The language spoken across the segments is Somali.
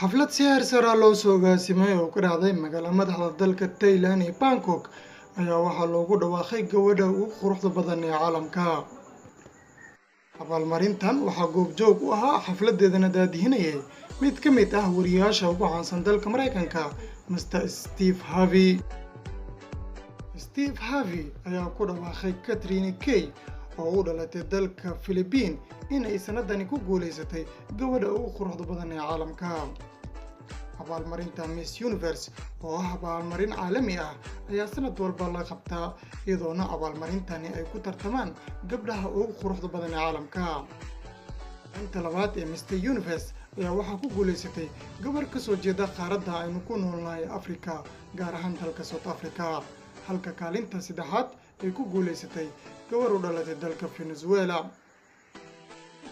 xaflad si heer sare ah loo soo agaasimay oo ka dhacday magaalada madaxda dalka Thailand ee Bangkok ayaa waxaa loogu dhawaaqay gabadha ugu quruxda badan ee caalamka. Abaalmarintan waxaa goobjoog u ahaa xafladeedana daadihinayay mid ka mid ah wariyaasha ugu caansan dalka Mareykanka, Mr. Steve Harvey. Steve Harvey ayaa ku dhawaaqay Katrina Kaif oo u dhalatay dalka Philippines in ay sanadani ku guuleysatay gabadha ugu quruxda badan ee caalamka. Abaalmarinta Miss Universe oo ah abaalmarin caalami ah ayaa sanad walba la qabtaa iyadoona abaalmarintani ay ku tartamaan gabdhaha ugu quruxda badan ee caalamka. Inta labaad ee Mr. Universe ayaa waxaa ku guuleysatay gabar ka soo jeeda qaaradda aynu ku noolnahay Afrika, gaar ahaan dalka South Africa, halka kaalinta saddexaad ay ku guuleysatay gabar u dhalatay dalka Venezuela.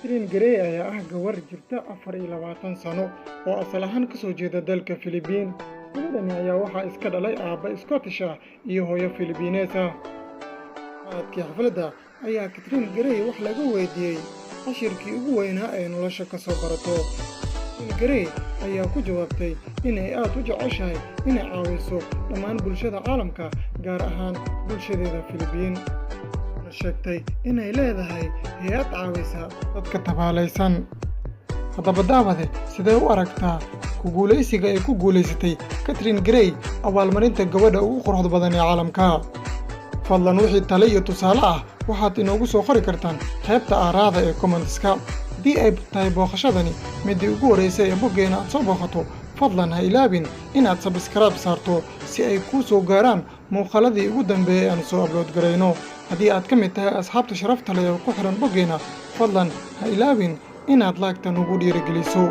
Catherine Gray ayaa ah gabar jirta 24 sano oo asal ahaan ka soo jeeda dalka Philippines. Gabadhani ayaa waxaa iska dhalay aabba Scottish ah iyo hooyo Filibiinees ah. Maadkii xafladda ayaa Catherine Gray wax laga weydiiyey cashirkii ugu weynaa ee nolosha ka soo barato. Catherine Gray ayaa ku jawaabtay inay aad u jeceshahay inay caawiso dhammaan bulshada caalamka, gaar ahaan bulshadeeda Filibiin. sheegtay inay leedahay hay'ad caawisa dadka tabaalaysan. Haddaba daawade, sidee u aragtaa ku guuleysiga ay ku guuleysatay Catherine Gray abaalmarinta gabadha ugu quruxda badan ee caalamka? Fadlan wixii talo iyo tusaale ah waxaad inoogu soo qori kartaan qaybta aaraada ee comments-ka. Haddii ay tahay booqashadani midii ugu horeysay ee boggeena aad soo booqato, fadlan ha ilaabin inaad subscribe saarto si ay kuu soo gaaraan muuqaaladii ugu dambeeyay aan soo upload garayno. haddii aad ka mid tahay asxaabta sharafta leh ee ku xiran boggeena, fadlan ha ilaabin inaad like-tan ugu dhiirigeliso.